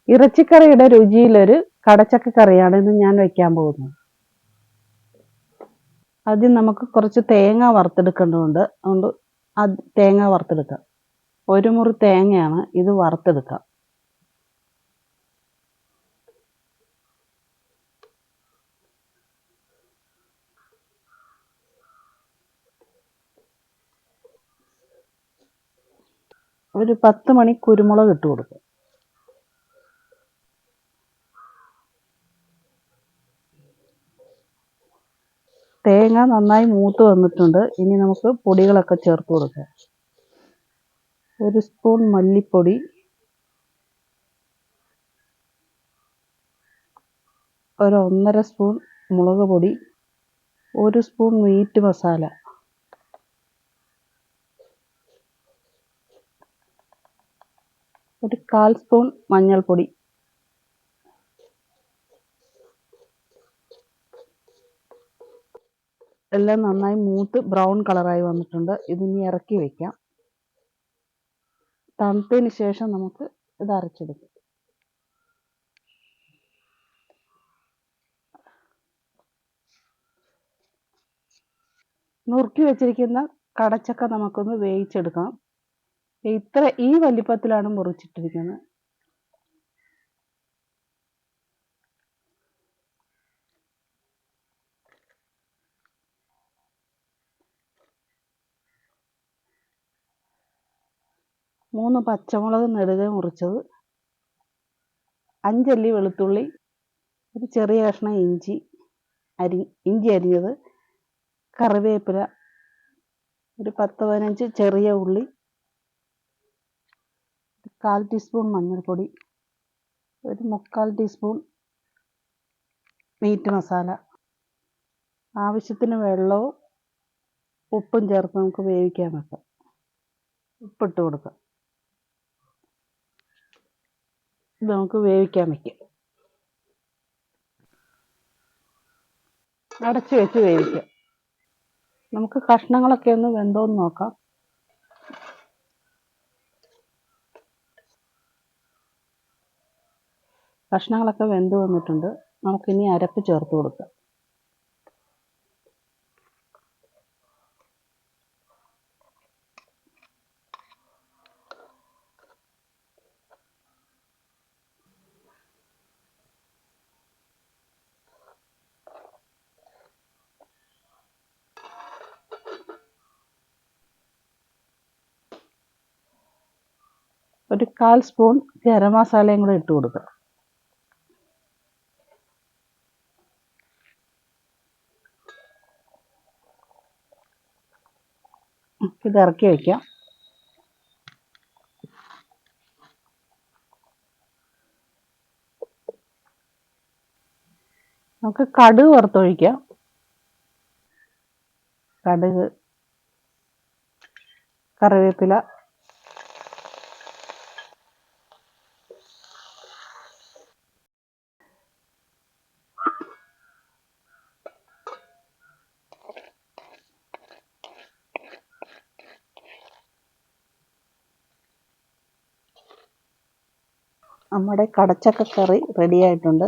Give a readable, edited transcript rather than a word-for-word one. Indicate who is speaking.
Speaker 1: ഇറച്ചിക്കറിയുടെ രുചിയിലൊരു കടച്ചക്ക കറിയാണ് ഇന്ന് ഞാൻ വെക്കാൻ പോകുന്നത്. ആദ്യം നമുക്ക് കുറച്ച് തേങ്ങ വറുത്തെടുക്കേണ്ടതുണ്ട്. അതുകൊണ്ട് തേങ്ങ വറുത്തെടുക്കാം. ഒരു മുറി തേങ്ങയാണ്, ഇത് വറുത്തെടുക്കാം. ഒരു 10 മണി കുരുമുളക് ഇട്ട് കൊടുക്കുക. തേങ്ങ നന്നായി മൂത്ത് വന്നിട്ടുണ്ട്. ഇനി നമുക്ക് പൊടികളൊക്കെ ചേർത്ത് കൊടുക്കാം. 1 സ്പൂൺ മല്ലിപ്പൊടി, 1.5 സ്പൂൺ മുളക് പൊടി, 1 സ്പൂൺ മീറ്റ് മസാല, 1/4 സ്പൂൺ മഞ്ഞൾപ്പൊടി. എല്ലാം നന്നായി മൂത്ത് ബ്രൗൺ കളറായി വന്നിട്ടുണ്ട്. ഇതിനി ഇറക്കി വയ്ക്കാം. തണുത്തതിന് ശേഷം നമുക്ക് ഇത് അരച്ചെടുക്കാം. നുറുക്കി വെച്ചിരിക്കുന്ന കടച്ചക്ക നമുക്കൊന്ന് വേവിച്ചെടുക്കാം. ഈ വലിപ്പത്തിലാണ് മുറിച്ചിട്ടിരിക്കുന്നത്. മൂന്ന് പച്ചമുളക് നെടുകെ മുറിച്ചത്, 5 അല്ലി വെളുത്തുള്ളി, ഒരു ചെറിയ കഷ്ണം ഇഞ്ചി അരിഞ്ഞത്, കറിവേപ്പില, ഒരു 10-15 ചെറിയ ഉള്ളി, 1/4 ടീസ്പൂൺ മഞ്ഞൾപ്പൊടി, ഒരു 3/4 ടീസ്പൂൺ മീറ്റ് മസാല, ആവശ്യത്തിന് വെള്ളവും ഉപ്പും ചേർത്ത് നമുക്ക് വേവിക്കാൻ വെക്കാം. ഉപ്പിട്ട് കൊടുക്കാം. ഇത് നമുക്ക് വേവിക്കാൻ വയ്ക്കാം. അടച്ചു വെച്ച് വേവിക്കാം. നമുക്ക് കഷ്ണങ്ങളൊക്കെ ഒന്ന് വെന്തോന്ന് നോക്കാം. കഷ്ണങ്ങളൊക്കെ വെന്ത് വന്നിട്ടുണ്ട്. നമുക്കിനി അരപ്പ് ചേർത്ത് കൊടുക്കാം. ഒരു 1/4 സ്പൂൺ ഗരം മസാലയും കൂടെ ഇട്ട് കൊടുക്കുക. ഇത് ഇറക്കി വയ്ക്കാം. നമുക്ക് കടുക് വറുത്തൊഴിക്കാം. കടുക്, കറിവേപ്പില, നമ്മുടെ കടച്ചക്ക കറി റെഡി ആയിട്ടുണ്ട്.